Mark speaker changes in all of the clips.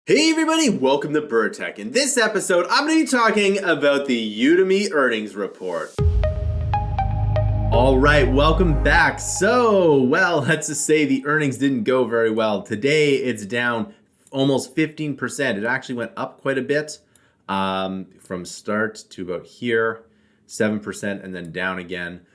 Speaker 1: Hey everybody, welcome to Bura. In this episode, I'm going to be talking about the Udemy earnings report. All right, welcome back. Let's just say the earnings didn't go very well. Today, it's down almost 15%. It actually went up quite a bit from start to about here, 7%, and then down again.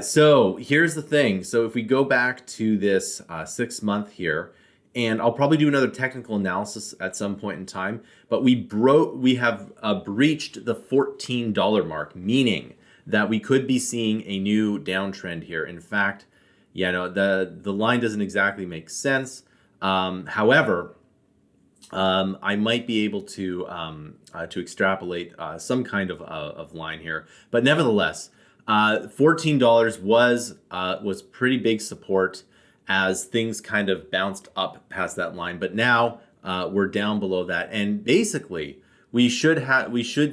Speaker 1: So here's the thing. So if we go back to this 6 month here, and I'll probably do another technical analysis at some point in time, but we have breached the $14 mark, meaning that we could be seeing a new downtrend here. In fact, the line doesn't exactly make sense. However, I might be able to extrapolate some kind of line here, but nevertheless, $14 was pretty big support as things kind of bounced up past that line, but now we're down below that, and basically we should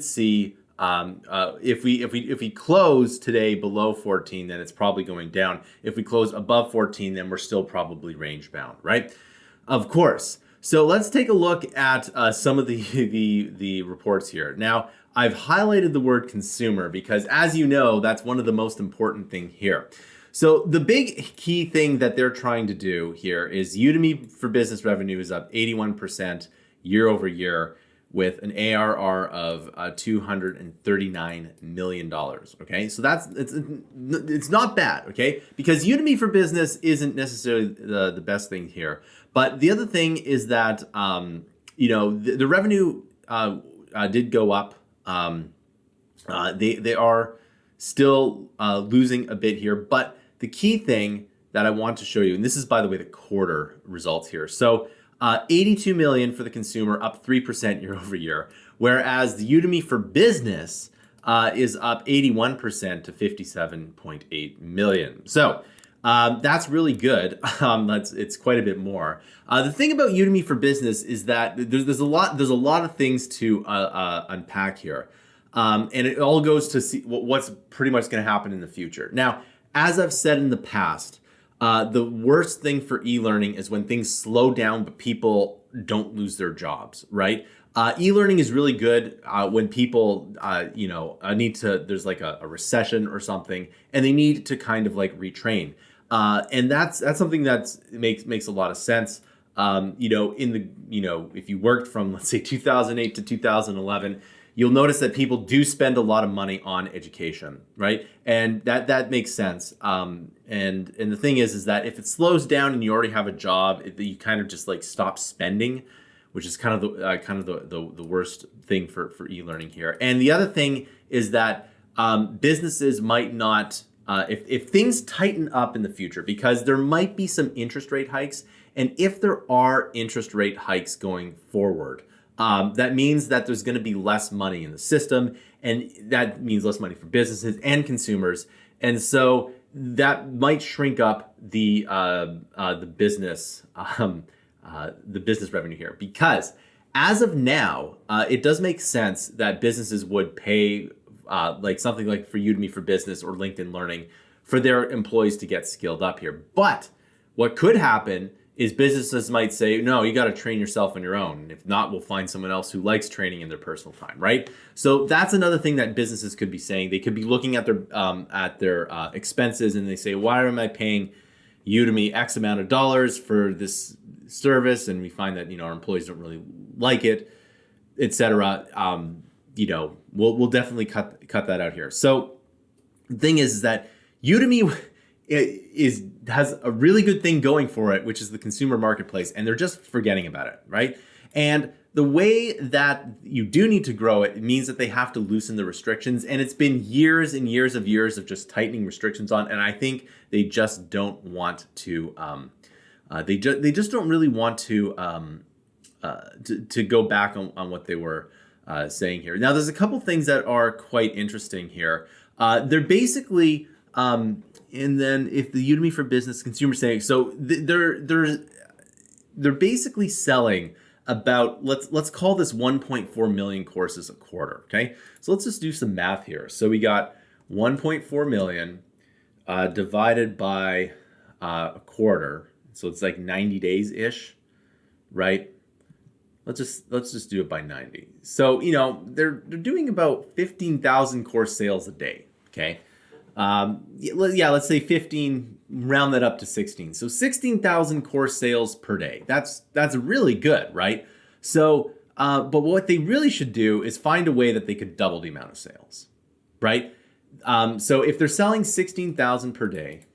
Speaker 1: see if we close today below 14, then it's probably going down. If we close above 14, then we're still probably range bound, right? Of course. So let's take a look at some of the reports here. Now, I've highlighted the word consumer because, as you know, that's one of the most important things here. So the big key thing that they're trying to do here is Udemy for Business revenue is up 81% year over year with an ARR of $239 million. Okay, so it's not bad. Okay, because Udemy for Business isn't necessarily the best thing here, but the other thing is that the revenue did go up. They are still losing a bit here, but the key thing that I want to show you, and this is, by the way, the quarter results here. So 82 million for the consumer, up 3% year over year, whereas the Udemy for Business is up 81% to 57.8 million. So that's really good. It's quite a bit more. The thing about Udemy for Business is that there's a lot of things to unpack here. And it all goes to see what's pretty much going to happen in the future. Now, as I've said in the past, the worst thing for e-learning is when things slow down, but people don't lose their jobs, right? E-learning is really good when people, there's like a recession or something, and they need to kind of like retrain. And that's something that makes a lot of sense. If you worked from, let's say, 2008 to 2011, you'll notice that people do spend a lot of money on education, right? And that makes sense. And the thing is that if it slows down and you already have a job, you kind of just like stop spending, which is kind of the worst thing for e-learning here. And the other thing is that businesses might not, if things tighten up in the future, because there might be some interest rate hikes, and if there are interest rate hikes going forward, that means that there's going to be less money in the system, and that means less money for businesses and consumers. And so that might shrink up the business revenue here, because as of now, it does make sense that businesses would pay like something like for Udemy for Business or LinkedIn Learning for their employees to get skilled up here. But what could happen is businesses might say, no, you got to train yourself on your own. And if not, we'll find someone else who likes training in their personal time, right? So that's another thing that businesses could be saying. They could be looking at their expenses, and they say, why am I paying Udemy X amount of dollars for this service? And we find that our employees don't really like it, etc. We'll definitely cut that out here. So the thing is that Udemy has a really good thing going for it, which is the consumer marketplace, and they're just forgetting about it, right? And the way that you do need to grow it means that they have to loosen the restrictions, and it's been years and years of just tightening restrictions on, and I think they just don't want to. They just don't really want to go back on what they were saying here. Now, there's a couple things that are quite interesting here. They're basically. And then if the Udemy for Business consumer saying, so they're basically selling about, let's call this 1.4 million courses a quarter. Okay, so let's just do some math here. So we got 1.4 million divided by a quarter, so it's like 90 days ish, right? let's just do it by 90. So, they're doing about 15,000 course sales a day. Okay. Yeah, let's say 15, round that up to 16. So 16,000 course sales per day. That's really good, right? So, but what they really should do is find a way that they could double the amount of sales, right? So if they're selling 16,000 per day,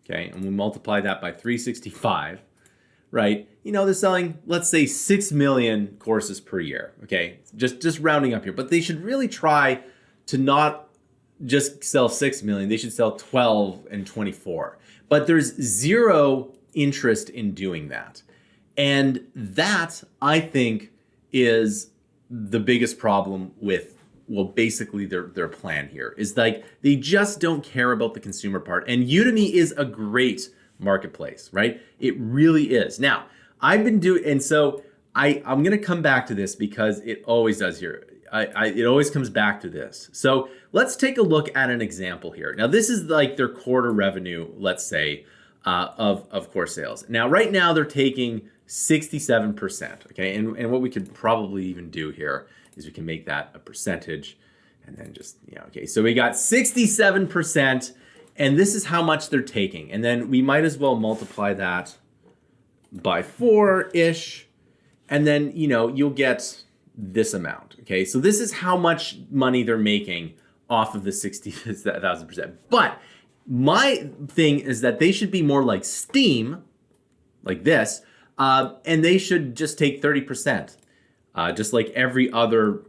Speaker 1: okay, and we multiply that by 365, right? They're selling, let's say 6 million courses per year, okay? Just rounding up here, but they should really try to not just sell 6 million. They should sell 12 and 24. But there's zero interest in doing that. And that, I think, is the biggest problem with, well, basically their plan here is like they just don't care about the consumer part. And Udemy is a great marketplace, right? It really is. Now, I've been doing, and so I'm going to come back to this because it always does here. It always comes back to this. So let's take a look at an example here. Now, this is like their quarter revenue, let's say, of course sales. Now, right now they're taking 67%. Okay, and what we could probably even do here is we can make that a percentage, and then just okay. So we got 67%, and this is how much they're taking, and then we might as well multiply that by 4-ish, and then you'll get this amount. Okay, so this is how much money they're making off of the 60,000%. But my thing is that they should be more like Steam, like this, and they should just take 30%, just like every other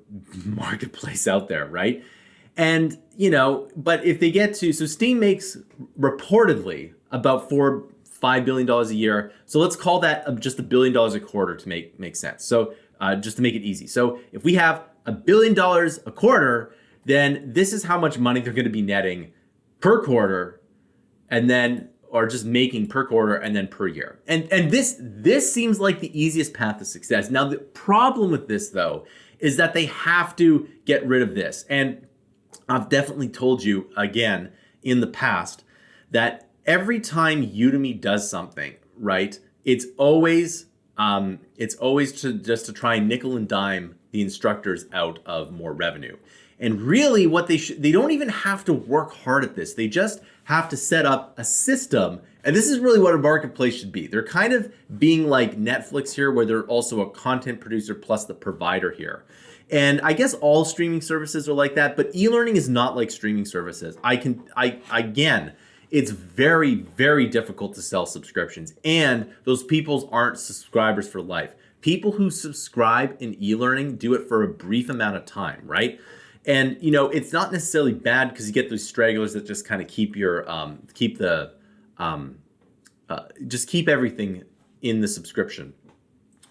Speaker 1: marketplace out there, right? And but if they get to, so Steam makes reportedly about $5 billion a year. So let's call that just $1 billion a quarter to make sense. So just to make it easy. So if we have $1 billion a quarter, then this is how much money they're going to be netting per quarter, and then, or just making per quarter and then per year. And this seems like the easiest path to success. Now, the problem with this, though, is that they have to get rid of this. And I've definitely told you again in the past that every time Udemy does something, right, it's always to try and nickel and dime the instructors out of more revenue. And really what they don't even have to work hard at this. They just have to set up a system. And this is really what a marketplace should be. They're kind of being like Netflix here, where they're also a content producer plus the provider here. And I guess all streaming services are like that, but e-learning is not like streaming services. Again, it's very, very difficult to sell subscriptions. And those people aren't subscribers for life. People who subscribe in e-learning do it for a brief amount of time, right? And it's not necessarily bad because you get those stragglers that just kind of keep your just keep everything in the subscription,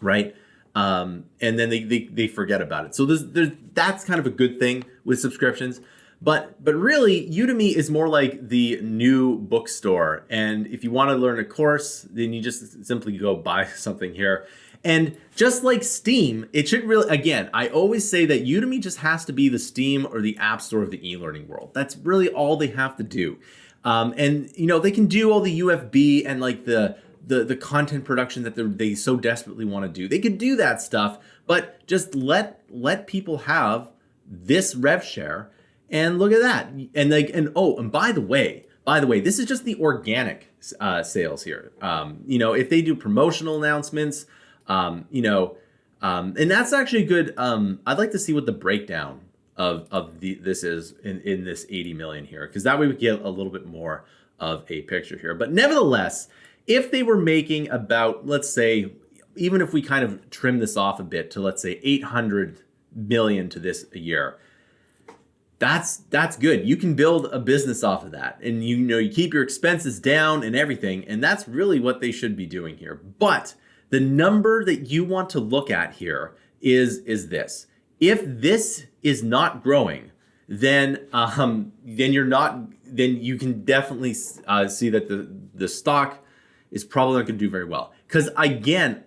Speaker 1: right? And then they forget about it. So that's kind of a good thing with subscriptions. But really, Udemy is more like the new bookstore. And if you want to learn a course, then you just simply go buy something here. And just like Steam, it should really, again, I always say that Udemy just has to be the Steam or the App Store of the e-learning world. That's really all they have to do. And they can do all the UFB and like the content production that they so desperately want to do. They could do that stuff, but just let people have this rev share. And look at that. And by the way, this is just the organic sales here. If they do promotional announcements, and that's actually good. I'd like to see what the breakdown of this is in this 80 million here, because that way we get a little bit more of a picture here. But nevertheless, if they were making about, let's say, even if we kind of trim this off a bit to, let's say, 800 million to this a year, that's good. You can build a business off of that, and you keep your expenses down and everything, and that's really what they should be doing here. But the number that you want to look at here is this. If this is not growing, then you're not. Then you can definitely see that the stock is probably not going to do very well. Because again,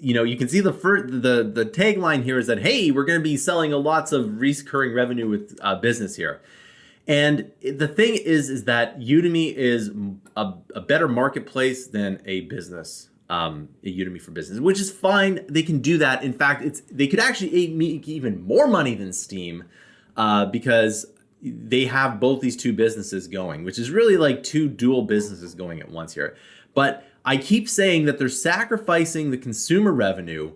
Speaker 1: you can see the tagline here is that, hey, we're going to be selling lots of recurring revenue with business here. And the thing is that Udemy is a better marketplace than a business Udemy for Business, which is fine. They can do that. In fact, they could actually make even more money than Steam because they have both these two businesses going, which is really like two dual businesses going at once here. But I keep saying that they're sacrificing the consumer revenue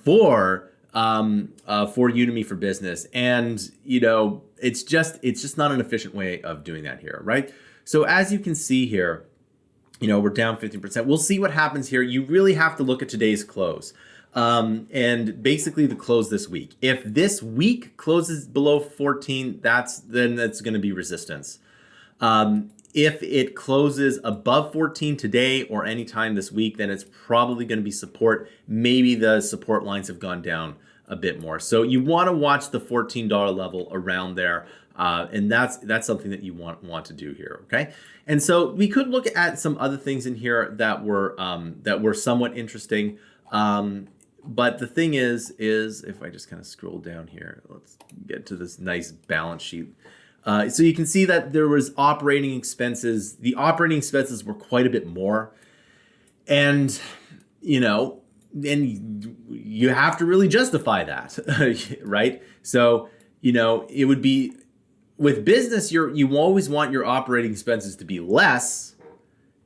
Speaker 1: for Udemy for Business, and it's just not an efficient way of doing that here, right? So as you can see here, we're down 15%. We'll see what happens here. You really have to look at today's close. And basically the close this week. If this week closes below 14, that's going to be resistance. If it closes above 14 today or anytime this week, then it's probably going to be support. Maybe the support lines have gone down a bit more. So you want to watch the $14 level around there. And that's something that you want to do here, okay? And so we could look at some other things in here that were somewhat interesting. But the thing is if I just kind of scroll down here, let's get to this nice balance sheet. So you can see that there was operating expenses. The operating expenses were quite a bit more, and and you have to really justify that, right? So it would be. With business, you always want your operating expenses to be less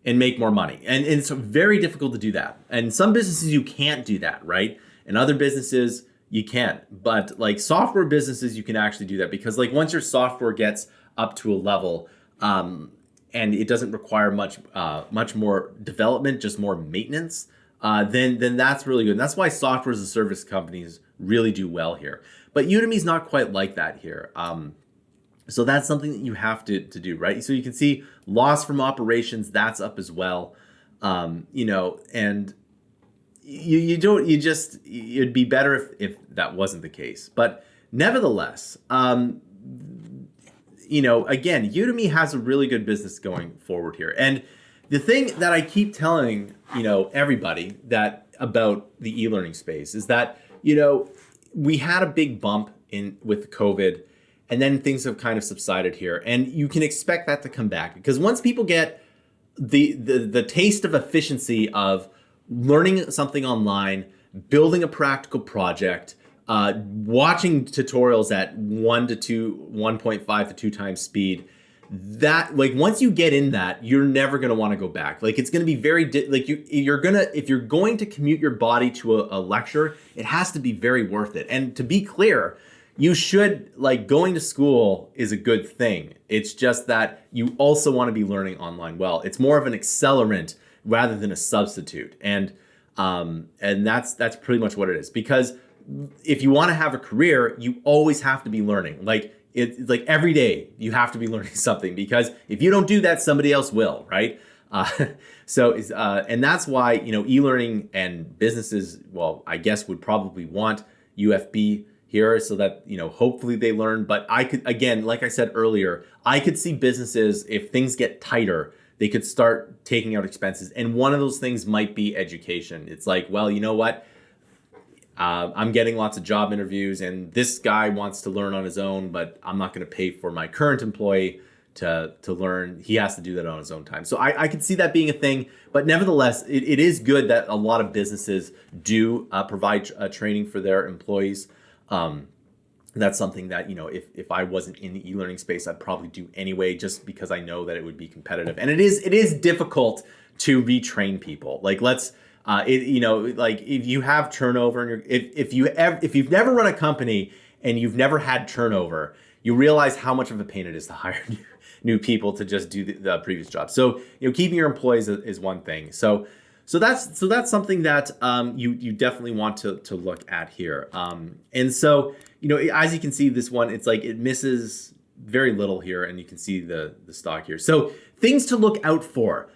Speaker 1: and make more money. And it's very difficult to do that. And some businesses you can't do that, right? And other businesses you can. But like software businesses, you can actually do that because like once your software gets up to a level and it doesn't require much more development, just more maintenance, then that's really good. And that's why software as a service companies really do well here. But Udemy's not quite like that here. So that's something that you have to do, right? So you can see loss from operations, that's up as well. And it'd be better if that wasn't the case. But nevertheless, again, Udemy has a really good business going forward here. And the thing that I keep telling, everybody that about the e-learning space is that, we had a big bump with COVID. And then things have kind of subsided here. And you can expect that to come back because once people get the taste of efficiency of learning something online, building a practical project, watching tutorials at 1.5 to 2 times speed, that like once you get in that, you're never going to want to go back. Like it's going to be very if you're going to commute your body to a lecture, it has to be very worth it. And to be clear, you should, going to school is a good thing. It's just that you also want to be learning online well. It's more of an accelerant rather than a substitute. And that's pretty much what it is. Because if you want to have a career, you always have to be learning. It's like every day you have to be learning something because if you don't do that, somebody else will, right? And that's why, e-learning and businesses, I guess would probably want UFB here so that, hopefully they learn. But I could, again, like I said earlier, I could see businesses, if things get tighter, they could start taking out expenses. And one of those things might be education. It's like, well, you know what? I'm getting lots of job interviews and this guy wants to learn on his own, but I'm not going to pay for my current employee to learn. He has to do that on his own time. So I could see that being a thing. But nevertheless, it is good that a lot of businesses do provide training for their employees. That's something that, if I wasn't in the e-learning space, I'd probably do anyway, just because I know that it would be competitive. And it is difficult to retrain people. If you have turnover and if you've never run a company and you've never had turnover, you realize how much of a pain it is to hire new people to just do the previous job. So, keeping your employees is one thing. So that's something that you definitely want to look at here. And so, as you can see, this one, it's like it misses very little here, and you can see the stock here. So things to look out for.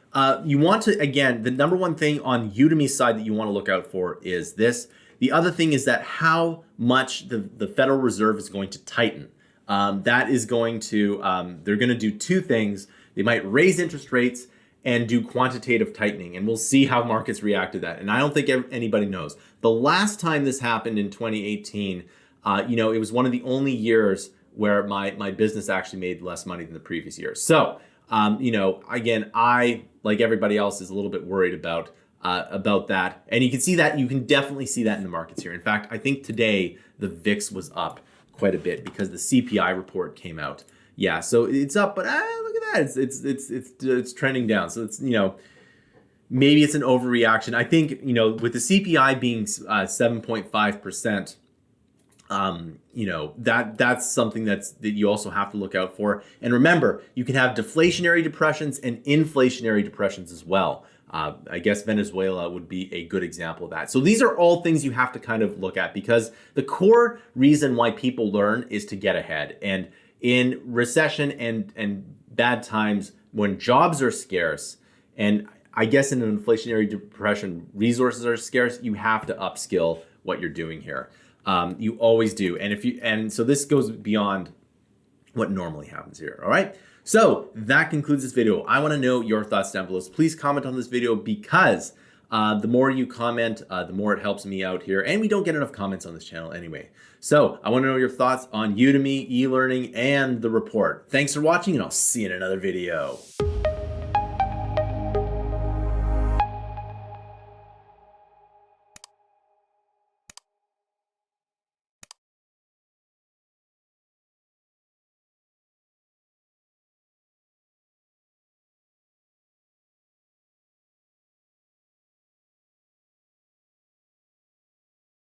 Speaker 1: You want to, again, the number one thing on Udemy's side that you want to look out for is this. The other thing is that how much the Federal Reserve is going to tighten. That is going to, they're going to do two things. They might raise interest rates and do quantitative tightening, and we'll see how markets react to that. And I don't think anybody knows. The last time this happened in 2018, it was one of the only years where my business actually made less money than the previous year. So, again, I, like everybody else, is a little bit worried about about that. And you can see that, you can definitely see that in the markets here. In fact, I think today the VIX was up quite a bit because the CPI report came out. Yeah, so it's up, but look at that, it's trending down. So it's, maybe it's an overreaction. I think, with the CPI being 7.5%, that's something that you also have to look out for. And remember, you can have deflationary depressions and inflationary depressions as well. I guess Venezuela would be a good example of that. So these are all things you have to kind of look at, because the core reason why people learn is to get ahead. And in recession and bad times, when jobs are scarce, and I guess in an inflationary depression, resources are scarce, you have to upskill what you're doing here. You always do. And so this goes beyond what normally happens here. All right. So that concludes this video. I want to know your thoughts down below. So please comment on this video, because the more you comment, the more it helps me out here. And we don't get enough comments on this channel anyway. So I want to know your thoughts on Udemy, e-learning, and the report. Thanks for watching, and I'll see you in another video.